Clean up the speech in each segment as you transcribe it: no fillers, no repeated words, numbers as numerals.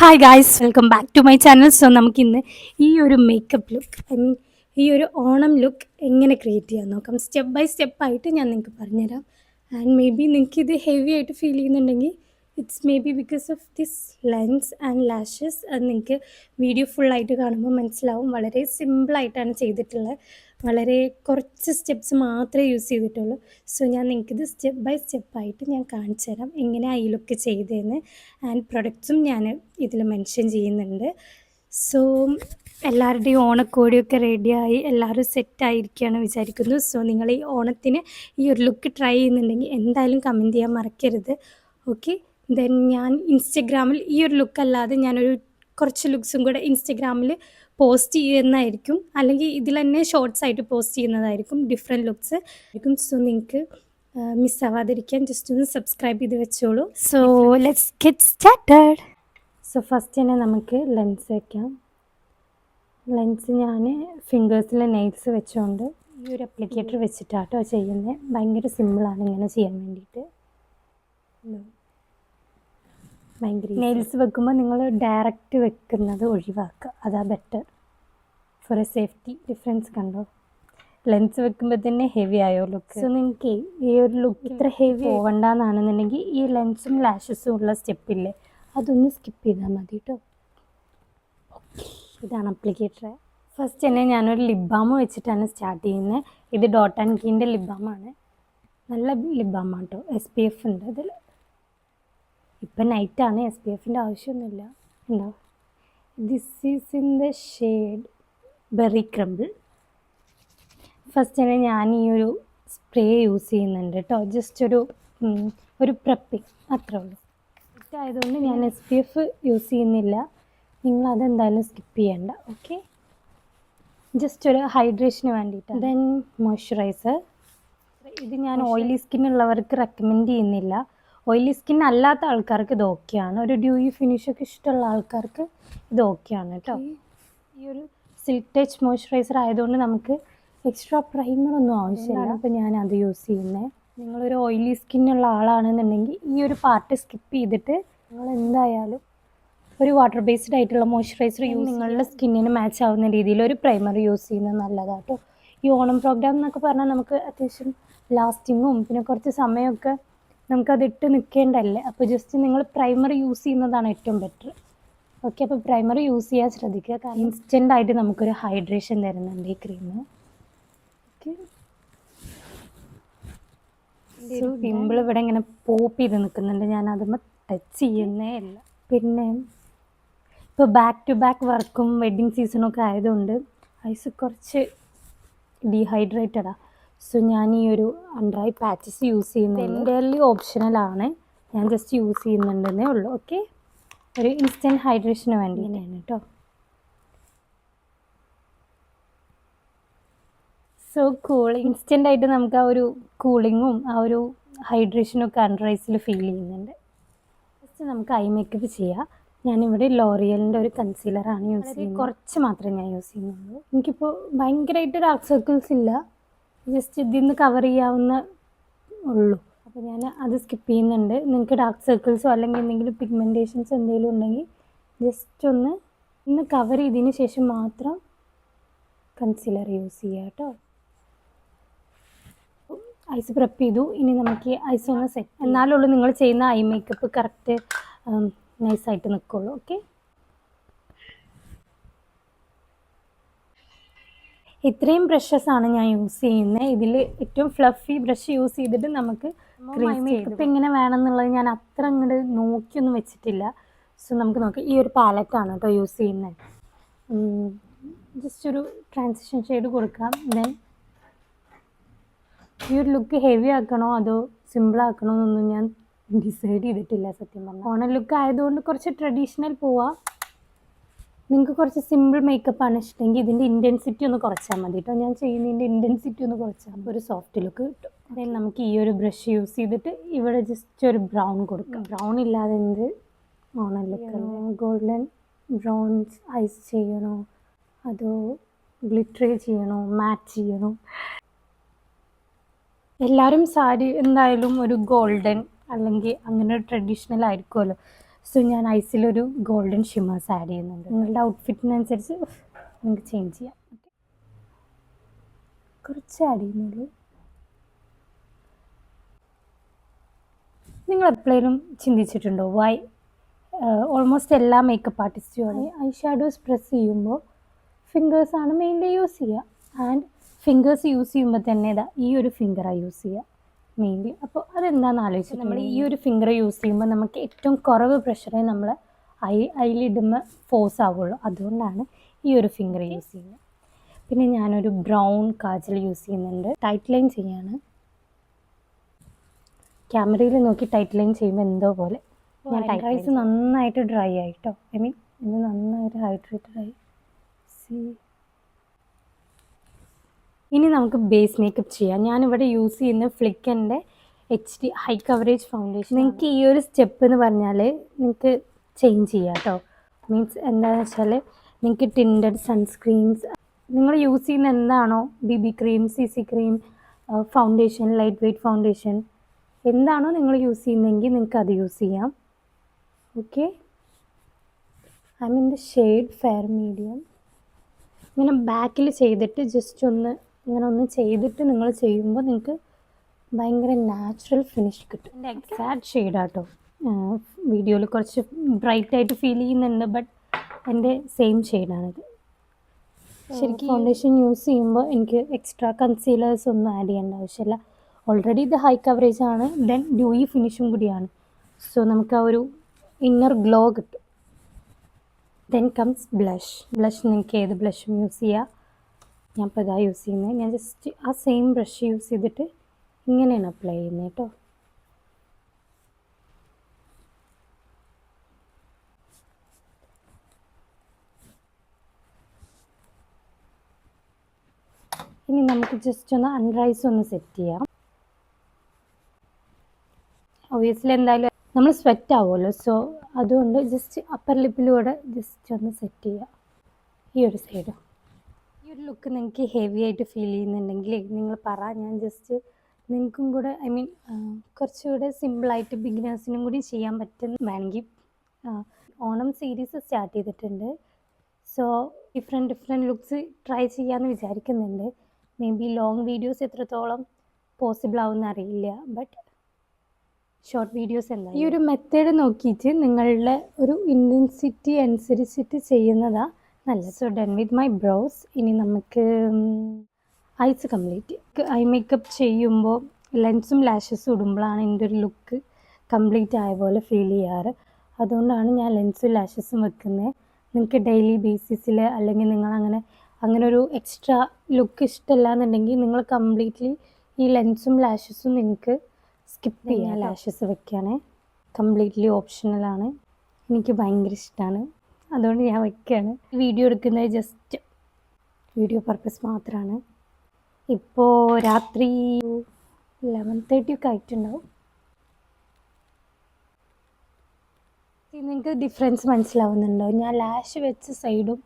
Hi guys, welcome back to my channel. So നമുക്കിന്ന് ഈ ഒരു മേക്കപ്പ് ലുക്ക്, ഈ ഒരു ഓണം ലുക്ക് എങ്ങനെ ക്രിയേറ്റ് ചെയ്യാൻ നോക്കാം. സ്റ്റെപ്പ് ബൈ സ്റ്റെപ്പായിട്ട് ഞാൻ നിങ്ങൾക്ക് പറഞ്ഞുതരാം. ആൻഡ് മേ ബി നിങ്ങൾക്ക് ഇത് ഹെവി ആയിട്ട് ഫീൽ ചെയ്യുന്നുണ്ടെങ്കിൽ it's may be because of this lens and lashes. അത് നിങ്ങൾക്ക് വീഡിയോ ഫുള്ളായിട്ട് കാണുമ്പോൾ മനസ്സിലാവും. വളരെ സിമ്പിളായിട്ടാണ് ചെയ്തിട്ടുള്ളത്. വളരെ കുറച്ച് സ്റ്റെപ്സ് മാത്രമേ യൂസ് ചെയ്തിട്ടുള്ളൂ. സോ ഞാൻ നിങ്ങൾക്കിത് സ്റ്റെപ്പ് ബൈ സ്റ്റെപ്പായിട്ട് ഞാൻ കാണിച്ചു തരാം എങ്ങനെ ഈ ലുക്ക് ചെയ്തതെന്ന്. ആൻഡ് പ്രൊഡക്ട്സും ഞാൻ ഇതിൽ മെൻഷൻ ചെയ്യുന്നുണ്ട്. സോ എല്ലാവരുടെയും ഓണക്കോടിയൊക്കെ റെഡിയായി എല്ലാവരും സെറ്റായിരിക്കുകയാണ് വിചാരിക്കുന്നു. സോ നിങ്ങൾ ഈ ഓണത്തിന് ഈ ഒരു ലുക്ക് ട്രൈ ചെയ്യുന്നുണ്ടെങ്കിൽ എന്തായാലും കമൻറ്റ് ചെയ്യാൻ മറക്കരുത്. ഓക്കെ, ദെൻ ഞാൻ ഇൻസ്റ്റഗ്രാമിൽ ഈ ഒരു ലുക്ക് അല്ലാതെ ഞാനൊരു കുറച്ച് ലുക്സും കൂടെ ഇൻസ്റ്റഗ്രാമിൽ പോസ്റ്റ് ചെയ്യുന്നതായിരിക്കും, അല്ലെങ്കിൽ ഇതിൽ തന്നെ ഷോർട്സ് ആയിട്ട് പോസ്റ്റ് ചെയ്യുന്നതായിരിക്കും, ഡിഫറെൻറ്റ് ലുക്സ് ആയിരിക്കും. സോ നിങ്ങൾക്ക് മിസ്സാവാതിരിക്കാൻ ജസ്റ്റ് ഒന്ന് സബ്സ്ക്രൈബ് ചെയ്ത് വെച്ചോളൂ. So let's get started. So first തന്നെ നമുക്ക് ലെൻസ് വയ്ക്കാം. ലെൻസ് ഞാൻ ഫിംഗേഴ്സിൽ നെയിൽസ് വെച്ചുകൊണ്ട് ഈ ഒരു അപ്ലിക്കേറ്റർ വെച്ചിട്ടാട്ടോ ചെയ്യുന്നത്. ഭയങ്കര സിമ്പിളാണ് ഇങ്ങനെ ചെയ്യാൻ വേണ്ടിയിട്ട്. ഭയങ്കര നെയിൽസ് വെക്കുമ്പോൾ നിങ്ങൾ ഡയറക്റ്റ് വെക്കുന്നത് ഒഴിവാക്കുക, അതാ better for A safety. Difference കണ്ടോ? ലെൻസ് വെക്കുമ്പോൾ തന്നെ ഹെവി ആയോ ലുക്ക്. സോ നിങ്ങൾക്ക് ഈ ഒരു ലുക്ക് ഇത്ര ഹെവി പോകണ്ടെന്നാണെന്നുണ്ടെങ്കിൽ ഈ ലെൻസും ലാഷസും ഉള്ള സ്റ്റെപ്പില്ലേ, അതൊന്ന് സ്കിപ്പ് ചെയ്താൽ മതി കേട്ടോ. ഇതാണ് അപ്ലിക്കേറ്റർ. ഫസ്റ്റ് തന്നെ ഞാനൊരു ലിപ് ബാം വെച്ചിട്ടാണ് സ്റ്റാർട്ട് ചെയ്യുന്നത്. ഇത് ഡോട്ട് ആൻഡ് കീൻ്റെ ലിപ് ബാമാണ്. നല്ല ലിപ് ബാമാണ് കേട്ടോ. SPF ഉണ്ട് അതിൽ. ഇപ്പം നൈറ്റാണ്, SPFൻ്റെ ആവശ്യമൊന്നുമില്ല. ഉണ്ടോ? This is in the shade berry crumble. First തന്നെ ഞാൻ ഈ ഒരു സ്പ്രേ യൂസ് ചെയ്യുന്നുണ്ട് കേട്ടോ. ജസ്റ്റ് ഒരു പ്രപ്പിങ് അത്രേ ഉള്ളൂ. ആയതുകൊണ്ട് ഞാൻ SPF യൂസ് ചെയ്യുന്നില്ല. നിങ്ങൾ അതെന്തായാലും സ്കിപ്പ് ചെയ്യണ്ട. ഓക്കെ, ജസ്റ്റ് ഒരു ഹൈഡ്രേഷന് വേണ്ടിയിട്ടാണ്. Then moisturiser. ഇത് ഞാൻ ഓയിലി സ്കിന്നുള്ളവർക്ക് റെക്കമെൻഡ് ചെയ്യുന്നില്ല. ഓയിലി സ്കിൻ അല്ലാത്ത ആൾക്കാർക്ക് ഇത് ഓക്കെയാണ്. ഒരു ഡ്യൂയി ഫിനിഷൊക്കെ ഇഷ്ടമുള്ള ആൾക്കാർക്ക് ഇത് ഓക്കെയാണ് കേട്ടോ. ഈ ഒരു സിൽക്ക് ടച്ച് മോയ്സ്ചറൈസർ ആയതുകൊണ്ട് നമുക്ക് എക്സ്ട്രാ പ്രൈമറൊന്നും ആവശ്യമില്ല. അപ്പോൾ ഞാൻ അത് യൂസ് ചെയ്യുന്നത്. നിങ്ങളൊരു ഓയിലി സ്കിന്നുള്ള ആളാണെന്നുണ്ടെങ്കിൽ ഈ ഒരു പാർട്ട് സ്കിപ്പ് ചെയ്തിട്ട് നിങ്ങൾ എന്തായാലും ഒരു വാട്ടർ ബേസ്ഡ് ആയിട്ടുള്ള മോയ്സ്ചറൈസർ നിങ്ങളുടെ സ്കിന്നിന് മാച്ച് ആവുന്ന രീതിയിൽ ഒരു പ്രൈമർ യൂസ് ചെയ്യുന്നത് നല്ലതാണ് കേട്ടോ. ഈ ഓണം പ്രോഗ്രാം എന്നൊക്കെ പറഞ്ഞാൽ നമുക്ക് അത്യാവശ്യം ലാസ്റ്റിങ്ങും പിന്നെ കുറച്ച് സമയമൊക്കെ നമുക്കതിട്ട് നിൽക്കേണ്ടല്ലേ. അപ്പോൾ ജസ്റ്റ് നിങ്ങൾ പ്രൈമർ യൂസ് ചെയ്യുന്നതാണ് ഏറ്റവും ബെറ്റർ. ഓക്കെ, അപ്പോൾ പ്രൈമർ യൂസ് ചെയ്യാൻ ശ്രദ്ധിക്കുക. കാരണം ഇൻസ്റ്റൻ്റായിട്ട് നമുക്കൊരു ഹൈഡ്രേഷൻ തരുന്നുണ്ട് ഈ ക്രീം. ഓക്കെ, പിമ്പിൾ ഇവിടെ ഇങ്ങനെ പോപ്പ് ചെയ്ത് നിൽക്കുന്നുണ്ട്. ഞാൻ അതുമ്പോൾ ടച്ച് ചെയ്യുന്നേ ഇല്ല. പിന്നെ ഇപ്പോൾ ബാക്ക് ടു ബാക്ക് വർക്കും വെഡ്ഡിങ് സീസണൊക്കെ ആയതുകൊണ്ട് ഐസ് കുറച്ച് ഡീഹൈഡ്രേറ്റഡാണ്. സോ ഞാൻ ഈ ഒരു അണ്ടർ ഐ പാച്ചസ് യൂസ് ചെയ്യുന്നത് എൻ്റയർലി ഓപ്ഷണലാണ്. ഞാൻ ജസ്റ്റ് യൂസ് ചെയ്യുന്നുണ്ടെന്നേ ഉള്ളൂ. ഓക്കെ, ഒരു ഇൻസ്റ്റൻറ്റ് ഹൈഡ്രേഷന് വേണ്ടി തന്നെയാണ് കേട്ടോ. സോ ഇൻസ്റ്റൻ്റായിട്ട് നമുക്ക് ആ ഒരു കൂളിങ്ങും ആ ഒരു ഹൈഡ്രേഷനൊക്കെ അണ്ടർ ഐസിൽ ഫീൽ ചെയ്യുന്നുണ്ട്. ജസ്റ്റ് നമുക്ക് ഐ മേക്കപ്പ് ചെയ്യാം. ഞാനിവിടെ ലോറിയലിൻ്റെ ഒരു കൺസീലറാണ് യൂസ് ചെയ്യുന്നത്. കുറച്ച് മാത്രമേ ഞാൻ യൂസ് ചെയ്യുന്നുള്ളൂ. എനിക്കിപ്പോൾ ഭയങ്കരമായിട്ട് ഡാർക്ക് സർക്കിൾസ് ഇല്ല, ജസ്റ്റ് ഇതിൽ നിന്ന് കവർ ചെയ്യാവുന്ന ഉള്ളൂ. അപ്പോൾ ഞാൻ അത് സ്കിപ്പ് ചെയ്യുന്നുണ്ട്. നിങ്ങൾക്ക് ഡാർക്ക് സർക്കിൾസോ അല്ലെങ്കിൽ എന്തെങ്കിലും പിഗ്മെൻറ്റേഷൻസ് എന്തെങ്കിലും ഉണ്ടെങ്കിൽ ജസ്റ്റ് ഒന്ന് കവർ ചെയ്തതിന് ശേഷം മാത്രം കൺസീലർ യൂസ് ചെയ്യുക കേട്ടോ. ഐസ് പ്രെപ്പ് ചെയ്തു. ഇനി നമുക്ക് ഈ ഐസ് ഒന്ന് സെറ്റ് എന്നാലുള്ളൂ നിങ്ങൾ ചെയ്യുന്ന ഐ മേക്കപ്പ് കറക്റ്റ് നൈസായിട്ട് നിൽക്കുള്ളൂ. ഓക്കെ, ഇത്രയും ബ്രഷസാണ് ഞാൻ യൂസ് ചെയ്യുന്നത്. ഇതിൽ ഏറ്റവും ഫ്ലഫി ബ്രഷ് യൂസ് ചെയ്തിട്ട് നമുക്ക് ഐ മേക്കപ്പ് എങ്ങനെ വേണമെന്നുള്ളത് ഞാൻ അത്ര അങ്ങോട്ട് നോക്കിയൊന്നും വെച്ചിട്ടില്ല. സോ നമുക്ക് നോക്കാം. ഈ ഒരു പാലറ്റാണ് കേട്ടോ യൂസ് ചെയ്യുന്നത്. ജസ്റ്റ് ഒരു ട്രാൻസിഷൻ ഷെയ്ഡ് കൊടുക്കാം. ദെൻ ഈ ഒരു ലുക്ക് ഹെവി ആക്കണോ അതോ സിമ്പിൾ ആക്കണോ എന്നൊന്നും ഞാൻ ഡിസൈഡ് ചെയ്തിട്ടില്ല സത്യം പറഞ്ഞാൽ. ഓണം ലുക്ക് ആയതുകൊണ്ട് കുറച്ച് ട്രഡീഷണൽ പോവാം. നിങ്ങൾക്ക് കുറച്ച് സിമ്പിൾ മേക്കപ്പാണ് ഇഷ്ടമെങ്കിൽ ഇതിൻ്റെ ഇൻറ്റൻസിറ്റി ഒന്ന് കുറച്ചാൽ മതി കേട്ടോ. ഞാൻ ചെയ്യുന്നതിൻ്റെ ഇൻറ്റൻസിറ്റി ഒന്ന് കുറച്ചാൽ മതി, ഒരു സോഫ്റ്റ് ലുക്ക് കിട്ടും. ദെൻ നമുക്ക് ഈ ഒരു ബ്രഷ് യൂസ് ചെയ്തിട്ട് ഇവിടെ ജസ്റ്റ് ഒരു ബ്രൗൺ കൊടുക്കാം. ബ്രൗൺ ഇല്ലാതെ എന്ത് Onam look, golden browns eyes ചെയ്യണോ അതോ ഗ്ലിറ്റർ ചെയ്യണോ മാറ്റ് ചെയ്യണോ? എല്ലാവരും സാരി എന്തായാലും ഒരു ഗോൾഡൻ അല്ലെങ്കിൽ അങ്ങനെ ഒരു ട്രഡീഷണൽ ആയിരിക്കുമല്ലോ. സോ ഞാൻ ഐസിലൊരു ഗോൾഡൻ ഷിമ്മേഴ്സ് ആഡ് ചെയ്യുന്നുണ്ട്. നിങ്ങളുടെ ഔട്ട്ഫിറ്റിനനുസരിച്ച് നിങ്ങൾക്ക് ചേഞ്ച് ചെയ്യാം. കുറച്ച് ആഡ് ചെയ്യുന്നുള്ളൂ. നിങ്ങൾ എപ്പോഴും ചിന്തിച്ചിട്ടുണ്ടോ വൈ ഓൾമോസ്റ്റ് എല്ലാ മേക്കപ്പ് ആർട്ടിസ്റ്റുകളും ഐ ഷാഡോസ് പ്രസ് ചെയ്യുമ്പോൾ ഫിംഗേഴ്സാണ് മെയിൻലി യൂസ് ചെയ്യുക. ആൻഡ് ഫിംഗേഴ്സ് യൂസ് ചെയ്യുമ്പോൾ തന്നെ ഈ ഒരു ഫിംഗറാണ് യൂസ് ചെയ്യുക മെയിൻലി. അപ്പോൾ അതെന്താണെന്ന് ആലോചിച്ചിട്ട് നമ്മൾ ഈ ഒരു ഫിംഗർ യൂസ് ചെയ്യുമ്പോൾ നമുക്ക് ഏറ്റവും കുറവ് പ്രഷറേ നമ്മൾ ഐലിടുമ്പോൾ ഫോഴ്സ് ആവുള്ളൂ. അതുകൊണ്ടാണ് ഈ ഒരു ഫിംഗർ യൂസ് ചെയ്യുന്നത്. പിന്നെ ഞാനൊരു ബ്രൗൺ കാജൽ യൂസ് ചെയ്യുന്നുണ്ട്. ടൈറ്റ് ലൈൻ ചെയ്യാണ്. ക്യാമറയിൽ നോക്കി ടൈറ്റ് ലൈൻ ചെയ്യുമ്പോൾ എന്തോ പോലെ. ഞാൻ ഐസ് നന്നായിട്ട് ഡ്രൈ ആയിട്ടോ, ഐ മീൻ ഇത് നന്നായിട്ട് ഹൈഡ്രേറ്റഡ് ആയി. ഇനി നമുക്ക് ബേസ് മേക്കപ്പ് ചെയ്യാം. ഞാനിവിടെ യൂസ് ചെയ്യുന്ന ഫ്ലിക്കൻ്റെ HD ഹൈ കവറേജ് ഫൗണ്ടേഷൻ. നിങ്ങൾക്ക് ഈ ഒരു സ്റ്റെപ്പ് എന്ന് പറഞ്ഞാൽ നിങ്ങൾക്ക് ചേഞ്ച് ചെയ്യാം കേട്ടോ. മീൻസ് എന്താണെന്ന് വെച്ചാൽ നിങ്ങൾക്ക് ടിൻറ്റഡ് സൺസ്ക്രീൻസ് നിങ്ങൾ യൂസ് ചെയ്യുന്ന എന്താണോ, BB cream, CC cream, foundation, light weight foundation എന്താണോ നിങ്ങൾ യൂസ് ചെയ്യുന്നതെങ്കിൽ നിങ്ങൾക്ക് അത് യൂസ് ചെയ്യാം. Okay, I mean the shade fair medium. ഇങ്ങനെ ബാക്കിൽ ചെയ്തിട്ട് ജസ്റ്റ് ഒന്ന് ഇങ്ങനെ ഒന്ന് ചെയ്തിട്ട് നിങ്ങൾ ചെയ്യുമ്പോൾ നിങ്ങൾക്ക് ഭയങ്കര നാച്ചുറൽ ഫിനിഷ് കിട്ടും. എൻ്റെ എക്സാക്ട് ഷെയ്ഡാട്ടോ. വീഡിയോയിൽ കുറച്ച് ബ്രൈറ്റായിട്ട് ഫീൽ ചെയ്യുന്നുണ്ട്, ബട്ട് എൻ്റെ സെയിം ഷെയ്ഡാണിത്. ശരിക്കും ഫൗണ്ടേഷൻ യൂസ് ചെയ്യുമ്പോൾ എനിക്ക് എക്സ്ട്രാ കൺസീലേഴ്സ് ഒന്നും ആഡ് ചെയ്യേണ്ട ആവശ്യമില്ല. ഓൾറെഡി ഇത് ഹൈ കവറേജ് ആണ്, ദെൻ ഡ്യൂയി ഫിനിഷും കൂടിയാണ്. സോ നമുക്ക് ആ ഒരു ഇന്നർ ഗ്ലോ കിട്ടും. Then comes blush. നിങ്ങൾക്ക് ഏത് ബ്ലഷും യൂസ് ചെയ്യുക. ഞാൻ ഇപ്പോൾ ഇതാ യൂസ് ചെയ്യുന്നത്. ഞാൻ ജസ്റ്റ് ആ സെയിം ബ്രഷ് യൂസ് ചെയ്തിട്ട് ഇങ്ങനെയാണ് അപ്ലൈ ചെയ്യുന്നത് കേട്ടോ. ഇനി നമുക്ക് ജസ്റ്റ് ഒന്ന് അണ്ടർ ഐസ് ഒന്ന് സെറ്റ് ചെയ്യാം. ഒബ്വിയസ്ലി എന്തായാലും നമ്മൾ സ്വെറ്റ് ആവുമല്ലോ, സോ അതുകൊണ്ട് ജസ്റ്റ് അപ്പർ ലിപ്പിലൂടെ ജസ്റ്റ് ഒന്ന് സെറ്റ് ചെയ്യുക ഈ ഒരു സൈഡ്. ഈ ഒരു ലുക്ക് നിങ്ങൾക്ക് ഹെവി ആയിട്ട് ഫീൽ ചെയ്യുന്നുണ്ടെങ്കിൽ നിങ്ങൾ പറ, ഞാൻ ജസ്റ്റ് നിങ്ങൾക്കും കൂടെ ഐ മീൻ കുറച്ചുകൂടെ സിമ്പിളായിട്ട് ബിഗിനേഴ്സിനും കൂടി ചെയ്യാൻ പറ്റുന്ന വേണമെങ്കിൽ ഓണം സീരീസ് സ്റ്റാർട്ട് ചെയ്തിട്ടുണ്ട്. സോ ഡിഫറെൻറ്റ് ലുക്സ് ട്രൈ ചെയ്യാമെന്ന് വിചാരിക്കുന്നുണ്ട്. മേ ബി ലോങ് വീഡിയോസ് എത്രത്തോളം പോസിബിൾ ആവുമെന്ന് അറിയില്ല, ബട്ട് ഷോർട്ട് വീഡിയോസ് എന്താ ഈ ഒരു മെത്തേഡ് നോക്കിയിട്ട് നിങ്ങളുടെ ഒരു ഇൻറ്റൻസിറ്റി അനുസരിച്ചിട്ട് ചെയ്യുന്നതാണ് നല്ലത്. So done with my brows. ഇനി നമുക്ക് ഐസ് കംപ്ലീറ്റ്. ഐ മേക്കപ്പ് ചെയ്യുമ്പോൾ ലെൻസും ലാഷസും ഇടുമ്പോഴാണ് എൻ്റെ ഒരു ലുക്ക് കംപ്ലീറ്റ് ആയ പോലെ ഫീൽ ചെയ്യാറ്. അതുകൊണ്ടാണ് ഞാൻ ലെൻസും ലാഷസും വെക്കുന്നത്. നിങ്ങൾക്ക് ഡെയിലി ബേസിസിൽ അല്ലെങ്കിൽ നിങ്ങൾ അങ്ങനെ ഒരു എക്സ്ട്രാ ലുക്ക് ഇഷ്ടമല്ല എന്നുണ്ടെങ്കിൽ നിങ്ങൾ കംപ്ലീറ്റ്ലി ഈ ലെൻസും ലാഷസും നിങ്ങൾക്ക് സ്കിപ്പ് ചെയ്യാം. ലാഷസ് വെക്കുകയാണേ കംപ്ലീറ്റ്ലി ഓപ്ഷണലാണ്. എനിക്ക് ഭയങ്കര ഇഷ്ടമാണ്, അതുകൊണ്ട് ഞാൻ വെക്കുകയാണ്. വീഡിയോ എടുക്കുന്നത് ജസ്റ്റ് വീഡിയോ പർപ്പസ് മാത്രമാണ്. ഇപ്പോൾ രാത്രി 11:30 ഒക്കെ ആയിട്ടുണ്ടാവും. നിങ്ങൾക്ക് ഡിഫറൻസ് മനസ്സിലാവുന്നുണ്ടോ? ഞാൻ ലാഷ് വെച്ച സൈഡും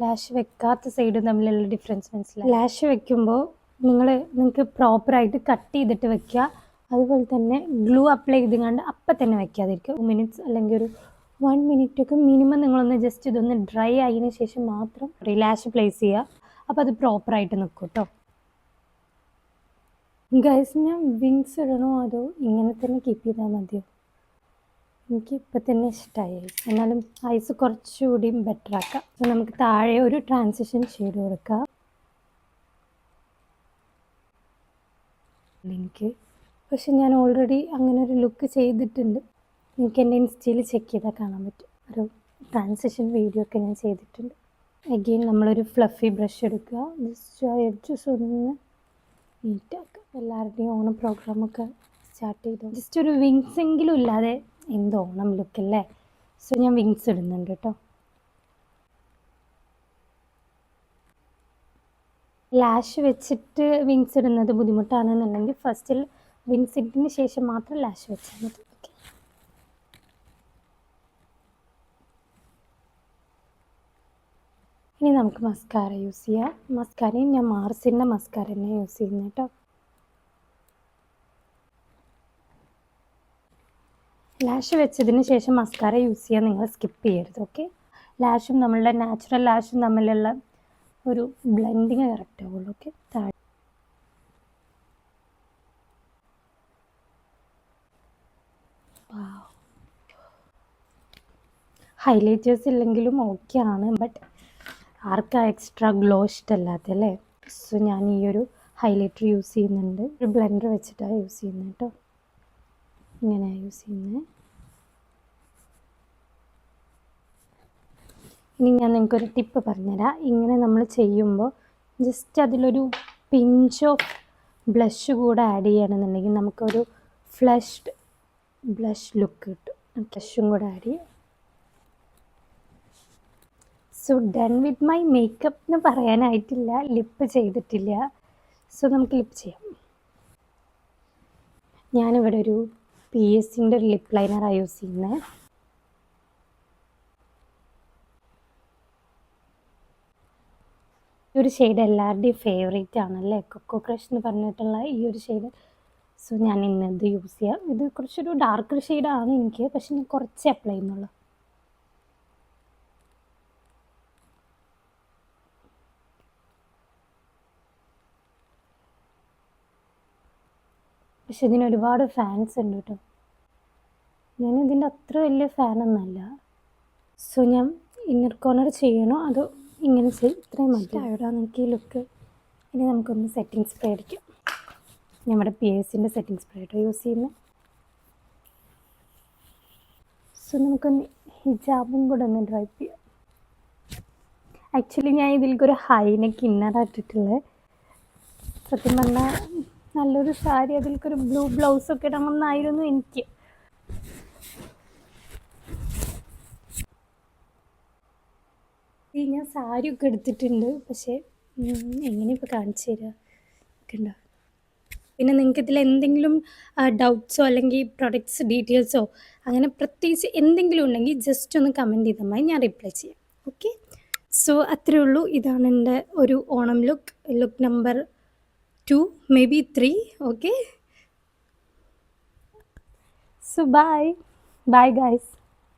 ലാഷ് വെക്കാത്ത സൈഡും തമ്മിലുള്ള ഡിഫറൻസ് മനസ്സിലാവും. ലാഷ് വെക്കുമ്പോൾ നിങ്ങൾക്ക് പ്രോപ്പറായിട്ട് കട്ട് ചെയ്തിട്ട് വെക്കുക. അതുപോലെ തന്നെ ഗ്ലൂ അപ്ലൈ ചെയ്തുകൊണ്ട് അപ്പം തന്നെ വെക്കാതിരിക്കുക. 2 മിനിറ്റ്സ് അല്ലെങ്കിൽ ഒരു 1 മിനിറ്റൊക്കെ മിനിമം നിങ്ങളൊന്ന് ജസ്റ്റ് ഇതൊന്ന് ഡ്രൈ ആയതിനു ശേഷം മാത്രം ലാഷ് പ്ലേസ് ചെയ്യുക. അപ്പോൾ അത് പ്രോപ്പറായിട്ട് നിൽക്കും കേട്ടോ. ഗൈസ്, ഞാൻ വിങ്സ് ഇടണോ അതോ ഇങ്ങനെ തന്നെ കീപ്പ് ചെയ്താൽ മതിയോ? എനിക്ക് ഇപ്പം തന്നെ ഇഷ്ടമായി. എന്നാലും ഐസ് കുറച്ചുകൂടി ബെറ്റർ ആക്കാം. അപ്പോൾ നമുക്ക് താഴെ ഒരു ട്രാൻസിഷൻ ഷെയ്ഡ് കൊടുക്കാം. എനിക്ക് പക്ഷെ ഞാൻ ഓൾറെഡി അങ്ങനെ ഒരു ലുക്ക് ചെയ്തിട്ടുണ്ട്. എനിക്ക് എൻ്റെ ഇൻസ്റ്റയിൽ ചെക്ക് ചെയ്താൽ കാണാൻ പറ്റും. ഒരു ട്രാൻസിഷൻ വീഡിയോ ഒക്കെ ഞാൻ ചെയ്തിട്ടുണ്ട്. അഗെയിൻ നമ്മളൊരു ഫ്ലഫി ബ്രഷ് എടുക്കുക. ജസ്റ്റ് ആ എഡ്ജസ് ഒന്ന് നീറ്റാക്കുക. എല്ലാവരുടെയും ഓണം പ്രോഗ്രാമൊക്കെ സ്റ്റാർട്ട് ചെയ്തു. ജസ്റ്റ് ഒരു വിങ്സ് എങ്കിലും ഇല്ലാതെ എന്ത് ഓണം ലുക്കല്ലേ. സോ ഞാൻ വിങ്സ് ഇടുന്നുണ്ട് കേട്ടോ. ലാഷ് വെച്ചിട്ട് വിങ്സ് ഇടുന്നത് ബുദ്ധിമുട്ടാണെന്നുണ്ടെങ്കിൽ ഫസ്റ്റിൽ വിങ്സ് ഇട്ടതിന് ശേഷം മാത്രം ലാഷ് വെച്ചാൽ മതി. ഓക്കെ, ഇനി നമുക്ക് മസ്കാര യൂസ് ചെയ്യാം. മസ്കാരയും ഞാൻ മാർസിൻ്റെ മസ്കാര തന്നെ യൂസ് ചെയ്യുന്നത് കേട്ടോ. ലാഷ് വെച്ചതിന് ശേഷം മസ്കാര യൂസ് ചെയ്യാൻ നിങ്ങൾ സ്കിപ്പ് ചെയ്യരുത്. ഓക്കെ, ലാഷും നമ്മളുടെ നാച്ചുറൽ ലാഷും തമ്മിലുള്ള ഒരു ബ്ലെൻഡിങ് കറക്റ്റ് ആവുള്ളൂ. ഓക്കെ, ഹൈലൈറ്റേഴ്സ് ഇല്ലെങ്കിലും ഓക്കെ ആണ്, ബട്ട് ആർക്കാ എക്സ്ട്രാ ഗ്ലോ ഇഷ്ടമല്ലാത്തല്ലേ. സോ ഞാൻ ഈ ഒരു ഹൈലൈറ്റർ യൂസ് ചെയ്യുന്നുണ്ട്. ഒരു ബ്ലെൻഡർ വെച്ചിട്ടാണ് യൂസ് ചെയ്യുന്നത് കേട്ടോ. ഇങ്ങനെയാണ് യൂസ് ചെയ്യുന്നത്. ഇനി ഞാൻ നിങ്ങൾക്കൊരു ടിപ്പ് പറഞ്ഞുതരാം. ഇങ്ങനെ നമ്മൾ ചെയ്യുമ്പോൾ ജസ്റ്റ് അതിലൊരു പിഞ്ച് ഓഫ് ബ്ലഷ് കൂടെ ആഡ് ചെയ്യണമെന്നുണ്ടെങ്കിൽ നമുക്കൊരു ഫ്ലഷ്ഡ് ബ്ലഷ് ലുക്ക് കിട്ടും. ബ്ലഷും കൂടെ ആഡ് ചെയ്യാം. So done with my makeup എന്ന് പറയാനായിട്ടില്ല, ലിപ്പ് ചെയ്തിട്ടില്ല. സോ നമുക്ക് ലിപ്പ് ചെയ്യാം. ഞാനിവിടെ ഒരു PSന്റെ ഒരു ലിപ്പ് ലൈനറാണ് യൂസ് ചെയ്യുന്നത്. ഈ ഒരു ഷെയ്ഡ് എല്ലാവരുടെയും ഫേവറേറ്റ് ആണല്ലേ, കൊക്കോ ക്രഷ് എന്ന് പറഞ്ഞിട്ടുള്ള ഈ ഒരു ഷെയ്ഡ്. സോ ഞാൻ ഇന്നത് യൂസ് ചെയ്യാം. ഇത് കുറച്ചൊരു ഡാർക്ക് ഷെയ്ഡാണ് എനിക്ക്, പക്ഷെ ഞാൻ കുറച്ച് അപ്ലൈ ചെയ്യുന്നുള്ളൂ. പക്ഷെ ഇതിന് ഒരുപാട് ഫാൻസ് ഉണ്ട് കേട്ടോ. ഞാനിതിൻ്റെ അത്ര വലിയ ഫാനൊന്നുമല്ല. സോ ഞാൻ ഇന്നർ കോർണർ ചെയ്യണോ അതോ ഇങ്ങനെ ഇത്രയും മതി. അവിടെ നമുക്ക് ഈ ലുക്ക്. ഇനി നമുക്കൊന്ന് സെറ്റിംഗ് സ്പ്രേ അടിക്കാം. നമ്മുടെ PSന്റെ സെറ്റിംഗ് സ്പ്രേ ആയിട്ടോ യൂസ് ചെയ്യുന്നത്. സോ നമുക്കൊന്ന് ഹിജാബും കൂടെ ഒന്ന് ഡ്രൈപ്പ് ചെയ്യാം. ആക്ച്വലി ഞാൻ ഇതിലേക്കൊരു ഹൈനെക്ക് ഇന്നറായിട്ടിട്ടുള്ളത്. സത്യം പറഞ്ഞാൽ നല്ലൊരു സാരി അതിലേക്കൊരു ബ്ലൂ ബ്ലൗസൊക്കെ ഇടണമെന്നായിരുന്നു എനിക്ക്. ഞാൻ സാരിയൊക്കെ എടുത്തിട്ടുണ്ട്, പക്ഷേ എങ്ങനെ ഇപ്പോൾ കാണിച്ചു തരിക ഒക്കെ ഉണ്ടോ. പിന്നെ നിങ്ങൾക്ക് ഇതിൽ എന്തെങ്കിലും ഡൗട്ട്സോ അല്ലെങ്കിൽ പ്രൊഡക്ട്സ് ഡീറ്റെയിൽസോ അങ്ങനെ പ്രത്യേകിച്ച് എന്തെങ്കിലും ഉണ്ടെങ്കിൽ ജസ്റ്റ് ഒന്ന് കമൻറ്റ് ചെയ്താൽ മതി, ഞാൻ റിപ്ലൈ ചെയ്യാം. ഓക്കെ, സോ അത്രയേ ഉള്ളൂ. ഇതാണ് എൻ്റെ ഒരു Onam look number 2, may be 3. Okay, so bye guys.